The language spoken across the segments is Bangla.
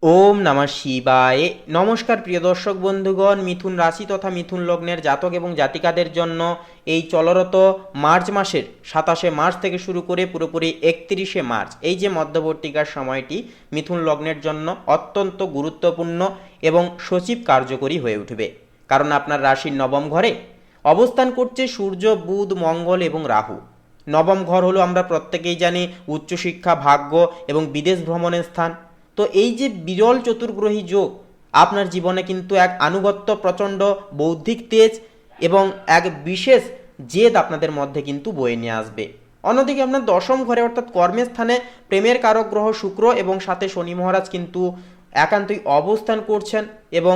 ওম নমঃ শিবায়। নমস্কার প্রিয় দর্শক বন্ধুগণ, মিথুন রাশি তথা মিথুন লগ্নের জাতক এবং জাতিকাদের জন্য এই চলরত মার্চ মাসের 27শে মার্চ থেকে শুরু করে পুরোপুরি 31শে মার্চ এই যে মধ্যবর্তীকার সময়টি মিথুন লগ্নের জন্য অত্যন্ত গুরুত্বপূর্ণ এবং সচিব কার্যকরী হয়ে উঠবে। কারণ আপনার রাশির নবম ঘরে অবস্থান করছে সূর্য, বুধ, মঙ্গল এবং রাহু। নবম ঘর হলো আমরা প্রত্যেকেই জানি উচ্চশিক্ষা, ভাগ্য এবং বিদেশ ভ্রমণের স্থান। তো এই যে বিরল চতুর্গ্রহী যোগ আপনার জীবনে কিন্তু এক আনুগত্য, প্রচণ্ড বৌদ্ধিক তেজ এবং এক বিশেষ জেদ আপনাদের মধ্যে কিন্তু বয়ে নিয়ে আসবে। অন্যদিকে আপনার দশম ঘরে অর্থাৎ কর্মের স্থানে প্রেমের কারক গ্রহ শুক্র এবং সাথে শনি মহারাজ কিন্তু একান্তই অবস্থান করছেন। এবং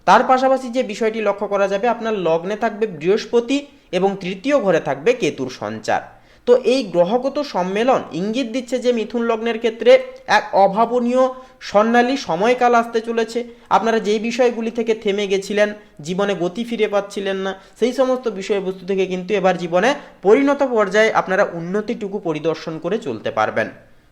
তার পাশাপাশি যে বিষয়টি লক্ষ্য করা যাবে, আপনার লগ্নে থাকবে বৃহস্পতি এবং তৃতীয় ঘরে থাকবে কেতুর সঞ্চার। তো এই গ্রহগত সম্মেলন ইঙ্গিত দিচ্ছে যে মিথুন লগ্নের ক্ষেত্রে এক অভাবনীয় স্বর্ণালী সময়কাল আসতে চলেছে। আপনারা যেই বিষয়গুলি থেকে থেমে গেছিলেন, জীবনে গতি ফিরে পাচ্ছিলেন না, সেই সমস্ত বিষয়বস্তু থেকে কিন্তু এবার জীবনে পরিণত পর্যায়ে আপনারা উন্নতিটুকু পরিদর্শন করে চলতে পারবেন।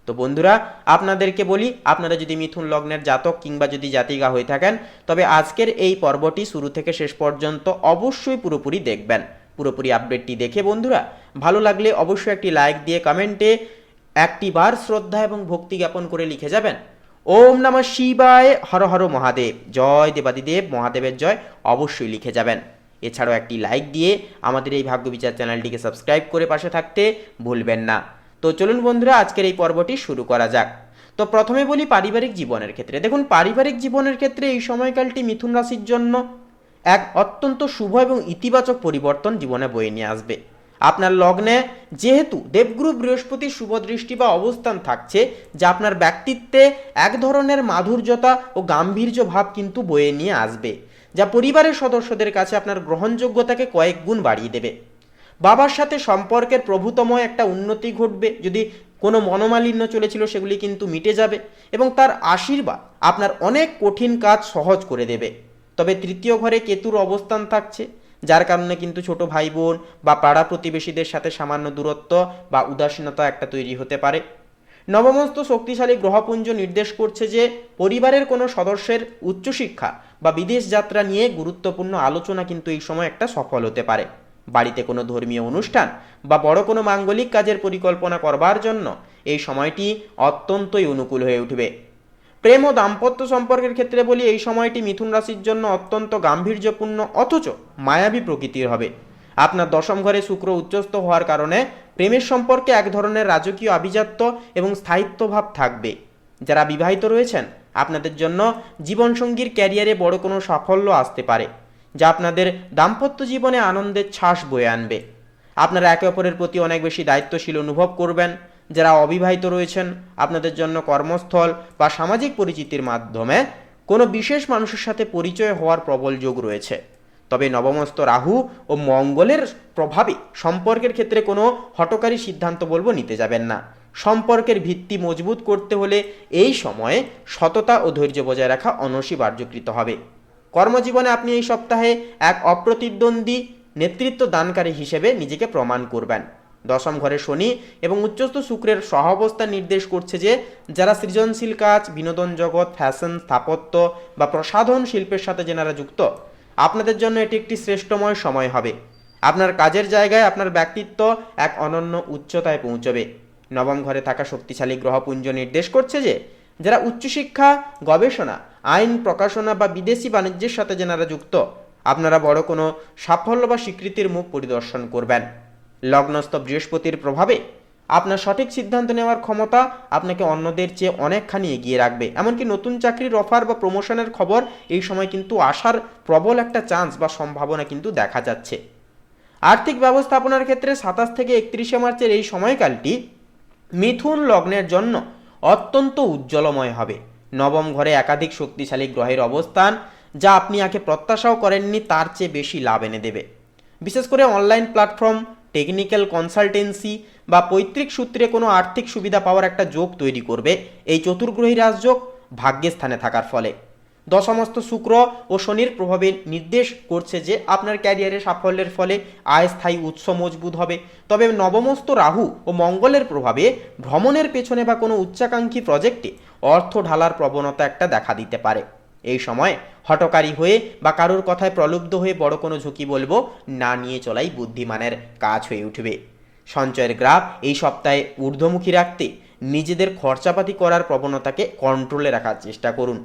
তো বন্ধুরা, আপনাদেরকে বলি, আপনারা যদি মিথুন লগ্নের জাতক কিংবা যদি জাতিকা হয়ে থাকেন, তবে আজকের এই পর্বটি শুরু থেকে শেষ পর্যন্ত অবশ্যই পুরোপুরি দেখবেন। পুরোপুরি আপডেটটি দেখে বন্ধুরা ভালো লাগলে অবশ্যই একটি লাইক দিয়ে কমেন্টে একটি বার শ্রদ্ধা এবং ভক্তি জ্ঞাপন করে লিখে যাবেন ওম নমঃ শিবায়, হর হর মহাদেব, জয় দেবাদিদেব মহাদেবের জয় অবশ্যই লিখে যাবেন। এছাড়াও একটি লাইক দিয়ে আমাদের এই ভাগ্য বিচার চ্যানেলটিকে সাবস্ক্রাইব করে পাশে থাকতে ভুলবেন না। তো চলুন বন্ধুরা, আজকের এই পর্বটি শুরু করা যাক। তো প্রথমে বলি পারিবারিক জীবনের ক্ষেত্রে। দেখুন, পারিবারিক জীবনের ক্ষেত্রে এই সময়কালটি মিথুন রাশির জন্য এক অত্যন্ত শুভ এবং ইতিবাচক পরিবর্তন জীবনে বয়ে নিয়ে আসবে। আপনার লগ্নে যেহেতু দেবগুরু বৃহস্পতির শুভ দৃষ্টি বা অবস্থান থাকছে, যা আপনার ব্যক্তিত্বে এক ধরনের মাধুর্যতা ও গাম্ভীর্য ভাব কিন্তু বয়ে নিয়ে আসবে, যা পরিবারের সদস্যদের কাছে আপনার গ্রহণযোগ্যতাকে কয়েক গুণ বাড়িয়ে দেবে। বাবার সাথে সম্পর্কের প্রভূতময় একটা উন্নতি ঘটবে। যদি কোনো মনোমালিন্য চলেছিল সেগুলি কিন্তু মিটে যাবে এবং তার আশীর্বাদ আপনার অনেক কঠিন কাজ সহজ করে দেবে। তবে তৃতীয় ঘরে কেতুর অবস্থান থাকছে, যার কারণে কিন্তু ছোট ভাই বোন বা পাড়া প্রতিবেশীদের সাথে সামান্য দূরত্ব বা উদাসীনতা একটা তৈরি হতে পারে। নবমস্ত শক্তিশালী গ্রহপুঞ্জ নির্দেশ করছে যে পরিবারের কোনো সদস্যের উচ্চশিক্ষা বা বিদেশ যাত্রা নিয়ে গুরুত্বপূর্ণ আলোচনা কিন্তু এই সময় একটা সফল হতে পারে। বাড়িতে কোনো ধর্মীয় অনুষ্ঠান বা বড় কোনো মাঙ্গলিক কাজের পরিকল্পনা করবার জন্য এই সময়টি অত্যন্তই অনুকূল হয়ে উঠবে। প্রেম ও দাম্পত্য সম্পর্কের ক্ষেত্রে বলি, এই সময়টি মিথুন রাশির জন্য অত্যন্ত গাম্ভীর্যপূর্ণ অথচ মায়াবী প্রকৃতির হবে। আপনার দশম ঘরে শুক্র উচ্চস্থ হওয়ার কারণে প্রেমের সম্পর্কে এক ধরনের রাজকীয় আভিজাত্য এবং স্থায়িত্বভাব থাকবে। যারা বিবাহিত রয়েছেন, আপনাদের জন্য জীবনসঙ্গীর ক্যারিয়ারে বড় কোনো সাফল্য আসতে পারে, যা আপনাদের দাম্পত্য জীবনে আনন্দের ছাস বয়ে আনবে। আপনারা একে অপরের প্রতি অনেক বেশি দায়িত্বশীল অনুভব করবেন। যারা অবিবাহিত রয়েছেন, আপনাদের জন্য কর্মস্থল বা সামাজিক পরিচিতির মাধ্যমে কোনো বিশেষ মানুষের সাথে পরিচয় হওয়ার প্রবল যোগ রয়েছে। তবে নবমস্ত রাহু ও মঙ্গলের প্রভাবে সম্পর্কের ক্ষেত্রে কোনো হঠকারী সিদ্ধান্ত নিতে যাবেন না। সম্পর্কের ভিত্তি মজবুত করতে হলে এই সময়ে সততা ও ধৈর্য বজায় রাখা অনস্বীকার্যকৃত হবে। কর্মজীবনে আপনি এই সপ্তাহে এক অপ্রতিদ্বন্দ্বী নেতৃত্ব দানকারী হিসেবে নিজেকে প্রমাণ করবেন। দশম ঘরে শনি এবং উচ্চস্থ শুক্রের সহাবস্থান নির্দেশ করছে যে যারা সৃজনশীল কাজ, বিনোদন জগৎ, ফ্যাশন, স্থাপত্য বা প্রসাধন শিল্পের সাথে যেনারা যুক্ত, আপনাদের জন্য এটি একটি শ্রেষ্ঠময় সময় হবে। আপনার কাজের জায়গায় আপনার ব্যক্তিত্ব এক অনন্য উচ্চতায় পৌঁছবে। নবম ঘরে থাকা শক্তিশালী গ্রহপুঞ্জ নির্দেশ করছে যে যারা উচ্চশিক্ষা, গবেষণা, আইন, প্রকাশনা বা বিদেশি বাণিজ্যের সাথে যেনারা যুক্ত, আপনারা বড় কোনো সাফল্য বা স্বীকৃতির মুখ পরিদর্শন করবেন। লগ্নস্থ বৃহস্পতির প্রভাবে আপনার সঠিক সিদ্ধান্ত নেওয়ার ক্ষমতা আপনাকে অন্যদের চেয়ে অনেকখানি এগিয়ে রাখবে। এমনকি নতুন চাকরির অফার বা প্রমোশনের খবর এই সময় কিন্তু আসার প্রবল একটা চান্স বা সম্ভাবনা কিন্তু দেখা যাচ্ছে। আর্থিক ব্যবস্থাপনার ক্ষেত্রে 27 থেকে 31শে মার্চের এই সময়কালটি মিথুন লগ্নের জন্য অত্যন্ত উজ্জ্বলময় হবে। নবম ঘরে একাধিক শক্তিশালী গ্রহের অবস্থান, যা আপনি আগে প্রত্যাশাও করেননি তার চেয়ে বেশি লাভ এনে দেবে। বিশেষ করে অনলাইন প্ল্যাটফর্ম, টেকনিক্যাল কনসালটেন্সি বা পৈতৃক সূত্রে কোনো আর্থিক সুবিধা পাওয়ার একটা যোগ তৈরি করবে এই চতুর্গ্রহী রাজযোগ ভাগ্যের স্থানে থাকার ফলে। দশমস্ত শুক্র ও শনির প্রভাবে নির্দেশ করছে যে আপনার ক্যারিয়ারে সাফল্যের ফলে আয় স্থায়ী উৎস মজবুত হবে। তবে নবমস্ত রাহু ও মঙ্গলের প্রভাবে ভ্রমণের পেছনে বা কোনো উচ্চাকাঙ্ক্ষী প্রজেক্টে অর্থ ঢালার প্রবণতা একটা দেখা দিতে পারে। এই সময় হঠকারী হয়ে বা কারোর কথায় প্রলুব্ধ হয়ে বড় কোনো ঝুঁকি বলবো না নিয়ে চলাই বুদ্ধিমানের কাজ হয়ে উঠবে। সঞ্চয়ের গ্রাফ এই সপ্তাহে ঊর্ধ্বমুখী রাখতে নিজেদের খরচাপাতি করার প্রবণতাকে কন্ট্রোলে রাখার চেষ্টা করুন।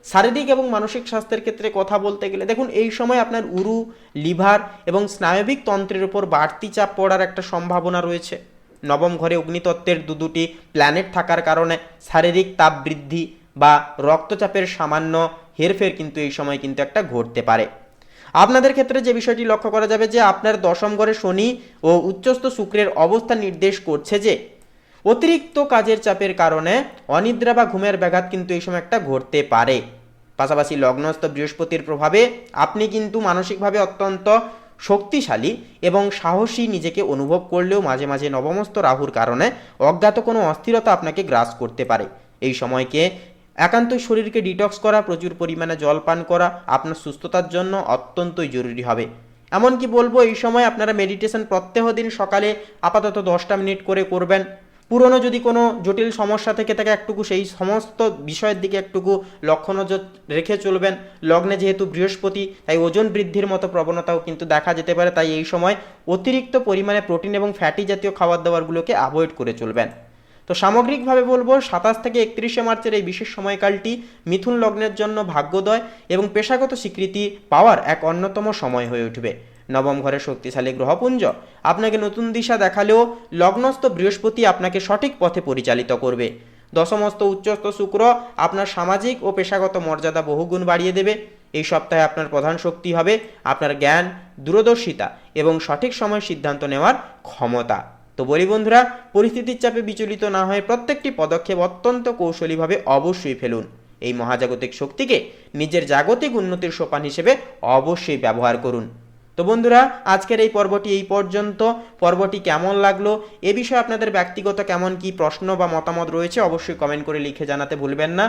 শারীরিক এবং মানসিক স্বাস্থ্যের ক্ষেত্রে কথা বলতে গেলে দেখুন, এই সময় আপনার উরু, লিভার এবং স্নায়বিক তন্ত্রের উপর বাড়তি চাপ পড়ার একটা সম্ভাবনা রয়েছে। নবম ঘরে অগ্নিতত্ত্বের দুটি প্ল্যানেট থাকার কারণে শারীরিক তাপ বৃদ্ধি বা রক্তচাপের সামান্য হেরফের কিন্তু এই সময় কিন্তু একটা ঘটতে পারে। আপনাদের ক্ষেত্রে যে বিষয়টি লক্ষ্য করা যাবে যে আপনার দশম ঘরে শনি ও উচ্চস্থ শুক্রের অবস্থান নির্দেশ করছে যে অতিরিক্ত কাজের চাপের কারণে অনিদ্রা বা ঘুমের ব্যাঘাত কিন্তু এই সময় একটা ঘটতে পারে। পাশাপাশি লগ্নস্থ বৃহস্পতির প্রভাবে আপনি কিন্তু মানসিকভাবে অত্যন্ত শক্তিশালী এবং সাহসী নিজেকে অনুভব করলেও মাঝে মাঝে নবমস্থ রাহুর কারণে অজ্ঞাত কোনো অস্থিরতা আপনাকে গ্রাস করতে পারে। এই সময়কে একান্তই শরীরকে ডিটক্স করা, প্রচুর পরিমাণে জল পান করা আপনার সুস্থতার জন্য অত্যন্তই জরুরি হবে। এমনকি বলবো এই সময় আপনারা মেডিটেশন প্রত্যেক দিন সকালে আপাতত 10টা মিনিট করে করবেন। পুরনো যদি কোনো জটিল সমস্যা থেকে থাকে একটুকু সেই সমস্ত বিষয়ের দিকে একটুকু লক্ষ্য নজর রেখে চলবেন। লগ্নে যেহেতু বৃহস্পতি, তাই ওজন বৃদ্ধির মতো প্রবণতাও কিন্তু দেখা যেতে পারে। তাই এই সময় অতিরিক্ত পরিমাণে প্রোটিন এবং ফ্যাটি জাতীয় খাবার দাবারগুলোকে অ্যাভয়েড করে চলবেন। তো সামগ্রিকভাবে বলবো 27 থেকে 31শে মার্চের এই বিশেষ সময়কালটি মিথুন লগ্নের জন্য ভাগ্যোদয় এবং পেশাগত স্বীকৃতি পাওয়ার এক অন্যতম সময় হয়ে উঠবে। নবম ঘরে শক্তিশালী গ্রহপুঞ্জ আপনাকে নতুন দিশা দেখালেও লগ্নস্থ বৃহস্পতি আপনাকে সঠিক পথে পরিচালিত করবে। দশমস্থ উচ্চস্থ শুক্র আপনার সামাজিক ও পেশাগত মর্যাদা বহুগুণ বাড়িয়ে দেবে। এই সপ্তাহে আপনার প্রধান শক্তি হবে আপনার জ্ঞান, দূরদর্শিতা এবং সঠিক সময় সিদ্ধান্ত নেওয়ার ক্ষমতা। তো বলি বন্ধুরা, পরিস্থিতির চাপে বিচলিত না হয়ে প্রত্যেকটি পদক্ষেপ অত্যন্ত কৌশলীভাবে অবশ্যই ফেলুন। এই মহাজাগতিক শক্তিকে নিজের জাগতিক উন্নতির সোপান হিসেবে অবশ্যই ব্যবহার করুন। তো বন্ধুরা, আজকের এই পর্বটি এই পর্যন্ত। পর্বটি কেমন লাগলো, এ বিষয়ে আপনাদের ব্যক্তিগত কেমন কি প্রশ্ন বা মতামত রয়েছে অবশ্যই কমেন্ট করে লিখে জানাতে ভুলবেন না।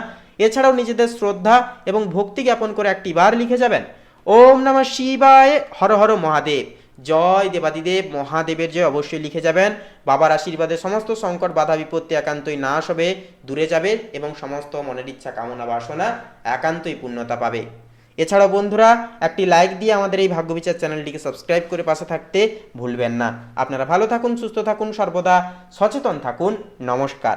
এছাড়াও নিজেদের শ্রদ্ধা এবং ভক্তি জ্ঞাপন করে একটি বার লিখে যাবেন ওম নমঃ শিবায়, হর হর মহাদেব, জয় দেবাদিদেব মহাদেবের জয় অবশ্যই লিখে যাবেন। বাবার আশীর্বাদে সমস্ত সংকট বাধা বিপত্তি একান্তই নাশ হবে, দূরে যাবে এবং সমস্ত মনের ইচ্ছা কামনা বাসনা একান্তই পূর্ণতা পাবে। এছাড়াও বন্ধুরা, একটি লাইক দিয়ে আমাদের এই ভাগ্যবিচার চ্যানেলটিকে সাবস্ক্রাইব করে পাশে থাকতে ভুলবেন না। আপনারা ভালো থাকুন, সুস্থ থাকুন, সর্বদা সচেতন থাকুন। নমস্কার।